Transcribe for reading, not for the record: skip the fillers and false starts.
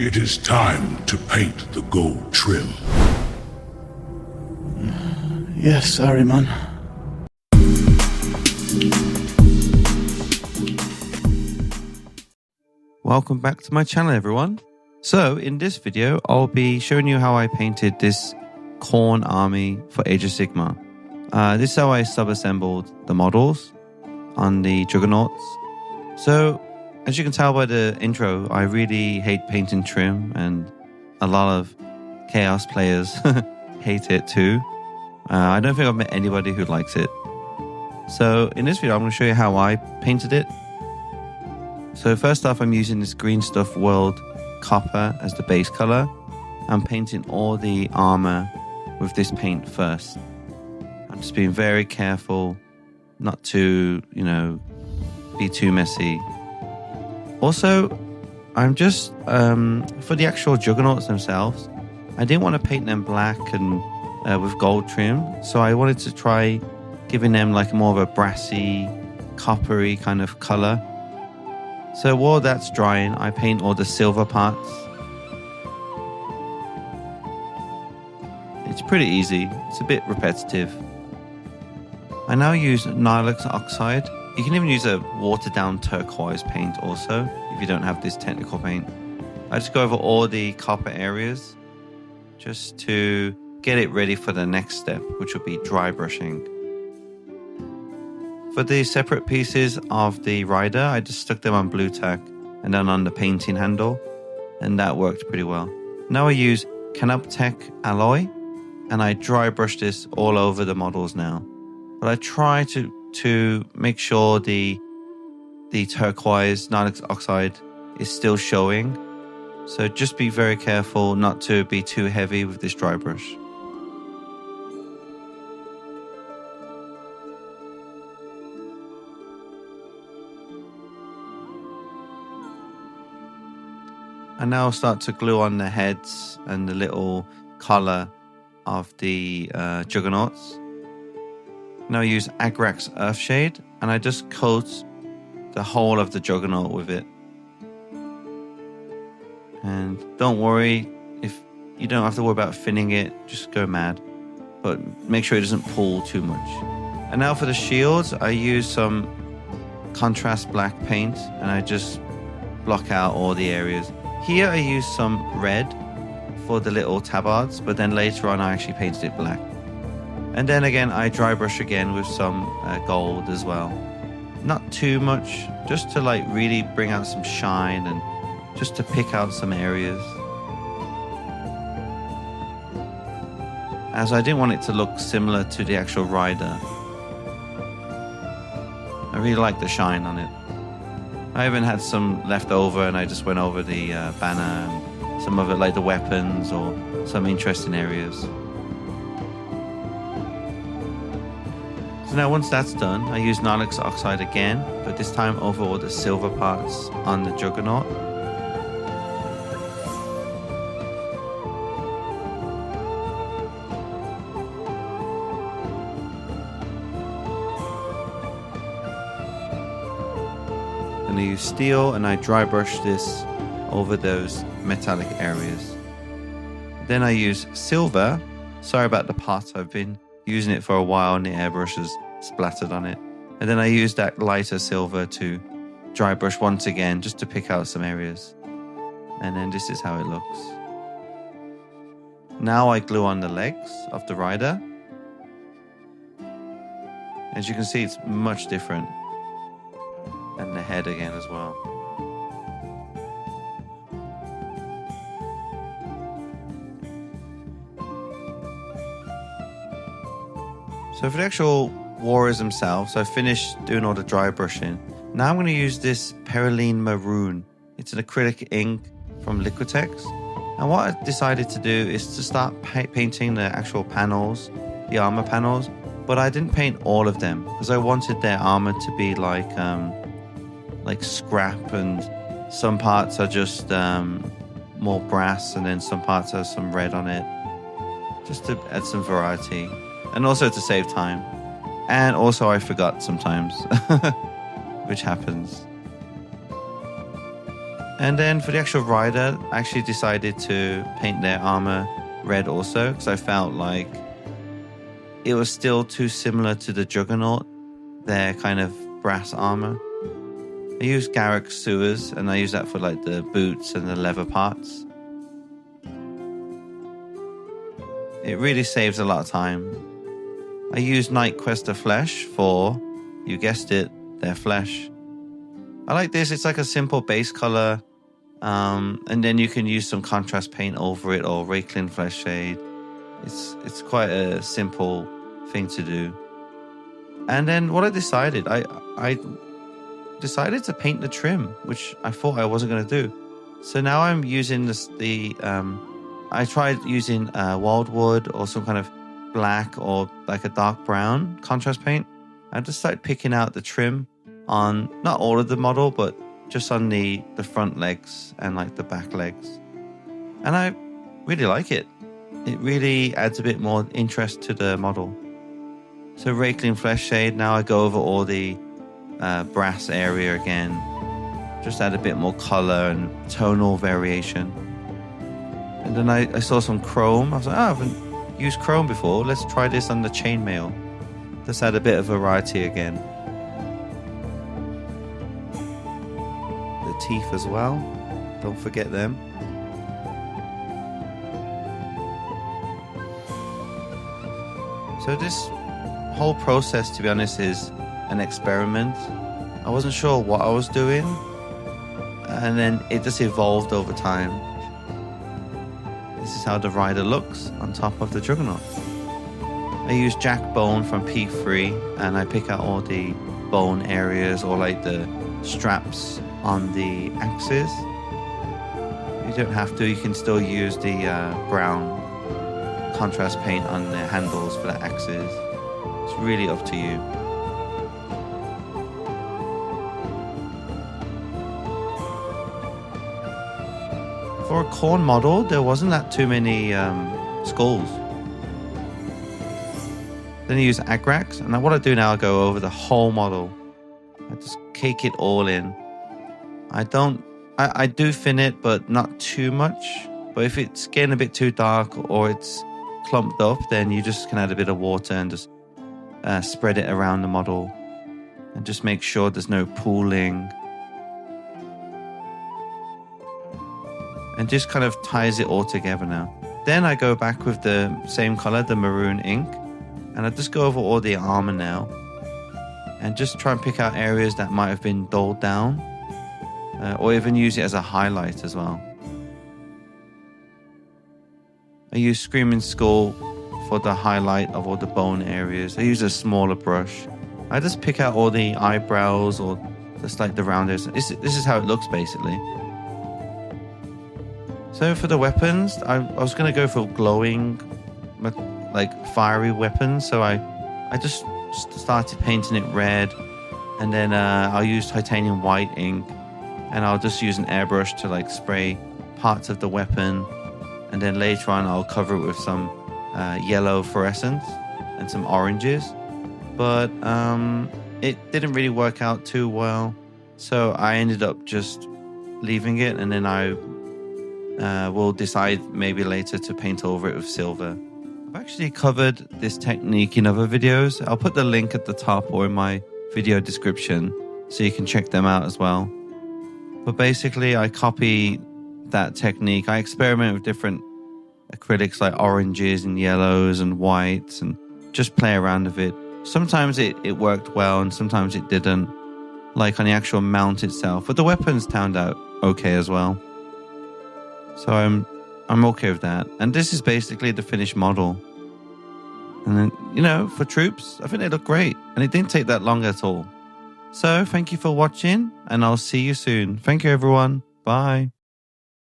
It is time to paint the gold trim. Yes, Ahriman. Welcome back to my channel, everyone. So in this video, I'll be showing you how I painted this Khorne army for Age of Sigmar. This is how I sub-assembled the models on the Juggernauts. So as you can tell by the intro, I really hate painting trim, and a lot of Chaos players hate it too. I don't think I've met anybody who likes it. So in this video, I'm going to show you how I painted it. So first off, I'm using this Green Stuff World Copper as the base color. I'm painting all the armor with this paint first. I'm just being very careful not to, be too messy. Also, I'm just, for the actual Juggernauts themselves, I didn't want to paint them black and with gold trim. So I wanted to try giving them like more of a brassy, coppery kind of color. So while that's drying, I paint all the silver parts. It's pretty easy. It's a bit repetitive. I now use Nihilux Oxide. You can even use a watered down turquoise paint also, if you don't have this technical paint. I just go over all the copper areas just to get it ready for the next step, which will be dry brushing. For the separate pieces of the rider, I just stuck them on blue tack and then on the painting handle, and that worked pretty well. Now I use Canoptech alloy, and I dry brush this all over the models now. But I try to make sure the turquoise Nihilux Oxide is still showing. So just be very careful not to be too heavy with this dry brush. And now I'll start to glue on the heads and the little collar of the Juggernauts. Now I use Agrax Earthshade, and I just coat the whole of the Juggernaut with it. And don't worry, if you don't have to worry about thinning it, just go mad. But make sure it doesn't pull too much. And now for the shields, I use some contrast black paint, and I just block out all the areas. Here I use some red for the little tabards, but then later on I actually painted it black. And then again I dry brush again with some gold as well. Not too much, just to like really bring out some shine and just to pick out some areas. As I didn't want it to look similar to the actual rider. I really like the shine on it. I even had some left over, and I just went over the banner and some of it, like the weapons or some interesting areas. So now once that's done, I use Nihilux Oxide again, but this time over all the silver parts on the Juggernaut. And I use steel, and I dry brush this over those metallic areas. Then I use silver. Sorry about the pot, I've been using it for a while and the airbrush has splattered on it. And then I use that lighter silver to dry brush once again, just to pick out some areas. And then this is how it looks. Now I glue on the legs of the rider. As you can see, it's much different. And the head again as well. So for the actual warriors themselves, I finished doing all the dry brushing. Now I'm going to use this Perylene Maroon. It's an acrylic ink from Liquitex. And what I decided to do is to start painting the actual panels, the armor panels. But I didn't paint all of them because I wanted their armor to be like scrap, and some parts are just more brass, and then some parts have some red on it, just to add some variety, and also to save time. And also I forgot sometimes, which happens. And then for the actual rider, I actually decided to paint their armor red also, because I felt like it was still too similar to the Juggernaut, their kind of brass armor. I used Garrick sewers, and I use that for like the boots and the leather parts. It really saves a lot of time. I use Night Quester flesh for, you guessed it, their flesh. I like this. It's like a simple base color, and then you can use some contrast paint over it or Raiklin flesh shade. It's quite a simple thing to do. And then what I decided, I decided to paint the trim, which I thought I wasn't going to do. So now I'm using I tried using wildwood or some kind of black or like a dark brown contrast paint. I just started picking out the trim on not all of the model, but just on the front legs and like the back legs. And I really like it. It really adds a bit more interest to the model. So Raiklin flesh shade, now I go over all the brass area again. Just add a bit more color and tonal variation. And then I saw some chrome. I was like, oh, I haven't used chrome before. Let's try this on the chainmail. Just add a bit of variety again. The teeth as well. Don't forget them. So this whole process, to be honest, is an experiment. I wasn't sure what I was doing, and then it just evolved over time. This is how the rider looks on top of the Juggernaut. I use jack bone from P3, and I pick out all the bone areas or like the straps on the axes. You don't have to, you can still use the brown contrast paint on the handles for the axes. It's really up to you. For a Khorne model, there wasn't that too many skulls. Then I use Agrax, and what I do now, I go over the whole model. I just cake it all in. I do thin it, but not too much. But if it's getting a bit too dark or it's clumped up, then you just can add a bit of water and just spread it around the model. And just make sure there's no pooling. And just kind of ties it all together now. Then I go back with the same color, the maroon ink, and I just go over all the armor now and just try and pick out areas that might have been dulled down, or even use it as a highlight as well. I use Screaming Skull for the highlight of all the bone areas. I use a smaller brush. I just pick out all the eyebrows or just like the round areas. This is how it looks basically. So for the weapons, I was going to go for glowing, like fiery weapons. So I just started painting it red, and then I'll use titanium white ink, and I'll just use an airbrush to like spray parts of the weapon, and then later on I'll cover it with some yellow fluorescence and some oranges. But it didn't really work out too well, so I ended up just leaving it, and then I will decide maybe later to paint over it with silver. I've actually covered this technique in other videos. I'll put the link at the top or in my video description so you can check them out as well. But basically I copy that technique. I experiment with different acrylics like oranges and yellows and whites and just play around with it. Sometimes it worked well and sometimes it didn't, like on the actual mount itself. But the weapons turned out okay as well. So I'm okay with that. And this is basically the finished model. And then, you know, for troops, I think they look great. And it didn't take that long at all. So thank you for watching, and I'll see you soon. Thank you, everyone. Bye.